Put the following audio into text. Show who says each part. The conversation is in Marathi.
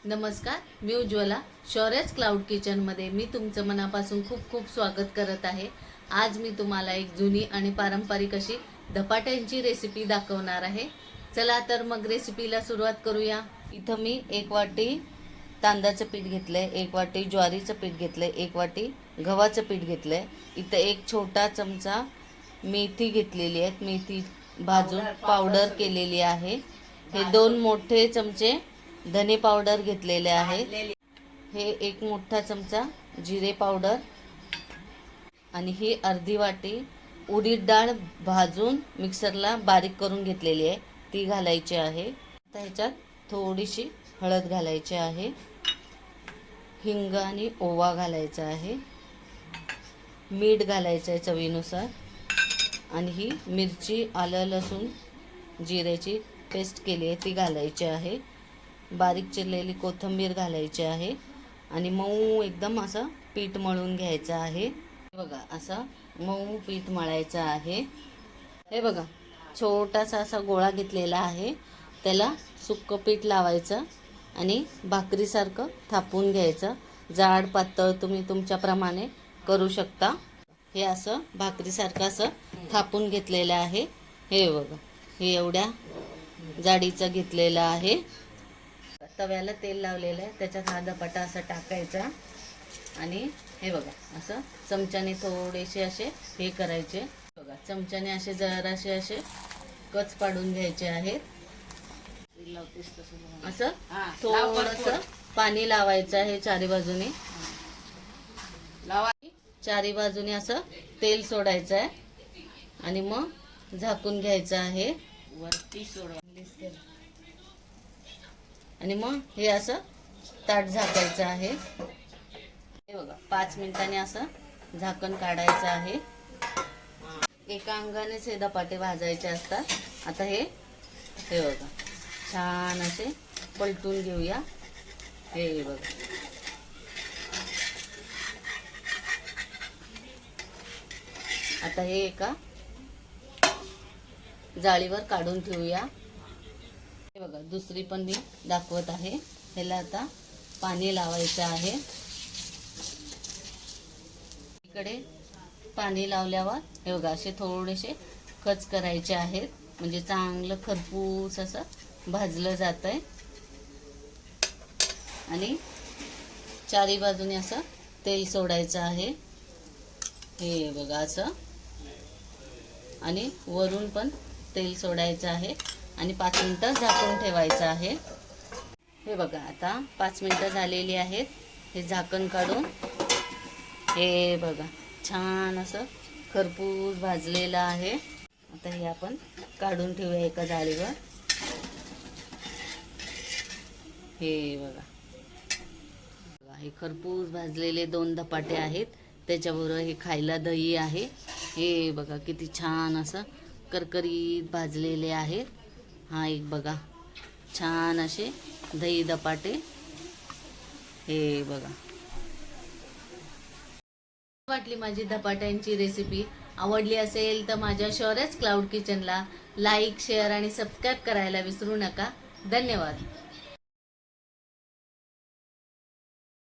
Speaker 1: नमस्कार, मी उज्ज्वला. शौर्यच क्लाउड किचनमध्ये मी तुमचं मनापासून खूप खूप स्वागत करत आहे. आज मी तुम्हाला एक जुनी आणि पारंपरिक अशी धपाट्यांची रेसिपी दाखवणार आहे. चला तर मग रेसिपीला सुरुवात करूया. इथं मी 1 वाटी तांदळाचं पीठ घेतलंय, 1 वाटी ज्वारीचं पीठ घेतलंय, 1 वाटी गव्हाचं पीठ घेतलंय. इथं 1 छोटा चमचा मेथी घेतलेली आहे, मेथी भाजून पावडर केलेली आहे. हे 2 मोठे चमचे धने पावडर घेतलेले आहे. हे 1 मोठा चमचा जिरे पावडर आणि ही अर्धी वाटी उडीद डाळ भाजून मिक्सरला बारीक करून घेतलेली आहे, ती घालायची आहे. आता ह्याच्यात थोडीशी हळद घालायची आहे, हिंग आणि ओवा घालायचा आहे, मीठ घालायचं आहे चवीनुसार आणि ही मिरची, आलं, लसूण, जिऱ्याची पेस्ट केली आहे ती घालायची आहे. बारीक चिरलेली कोथिंबीर घालायची आहे आणि मऊ एकदम असं पीठ मळून घ्यायचं आहे. बघा असं मऊ पीठ मळायचं आहे. हे बघा छोटासा असा गोळा घेतलेला आहे, त्याला सुक्कं पीठ लावायचं आणि भाकरीसारखं थापून घ्यायचं. जाड पातळ तुम्ही तुमच्याप्रमाणे करू शकता. हे असं भाकरीसारखं असं थापून घेतलेलं आहे. हे बघा हे एवढ्या जाडीचं घेतलेलं आहे. तव्याला तेल लावलेलं आहे, त्याच्यात हा धपाटा असा टाकायचा आणि हे बघा असं चमच्याने थोडेसे असे हे करायचे. बघा चमच्याने असे जरासे असे कच पाडून घ्यायचे आहेत. असं थोडंसं पाणी लावायचं आहे चारी बाजूने, चारी बाजूने असं तेल सोडायचं आहे आणि मग झाकून घ्यायचं आहे वरती आणि मग हे असं ताट झाकायचं आहे. हे बघा 5 मिनिटांनी असं झाकण काढायचं आहे. एका अंगानेच हे धपाटे भाजायचे असतात. आता हे बघा छान असे पलटून घेऊया. हे बघा आता हे एका जाळीवर काढून ठेवूया. हे बघा दुसरी पण मी दाखवत आहे. ह्याला आता पाणी लावायचं आहे. इकडे पाणी लावल्यावर हे बघा असे थोडेसे कच करायचे आहेत, म्हणजे चांगलं खरपूस असं भाजलं जातंय आणि चारी बाजूने असं तेल सोडायचं आहे. हे बघा असं आणि वरून पण तेल सोडायचं आहे आणि 5 मिनिटं झाकून ठेवायचं आहे. हे बघा आता 5 मिनिटं झालेली आहेत. हे झाकण काढून हे बघा छान असं खरपूस भाजलेलं आहे. आता हे आपण काढून ठेवूया एका जाळीवर. हे बघा हे खरपूस भाजलेले 2 धपाटे आहेत, त्याच्याबरोबर हे खायला दही आहे. हे बघा किती छान असं करकरीत भाजलेले आहेत. हा एक बघा छान असे दही धपाटे. हे बघा वाटली माझी धपाट्यांची रेसिपी. आवडली असेल तर माझ्या शौर्यच क्लाउड किचनला लाईक, शेअर आणि सबस्क्राईब करायला विसरू नका. धन्यवाद.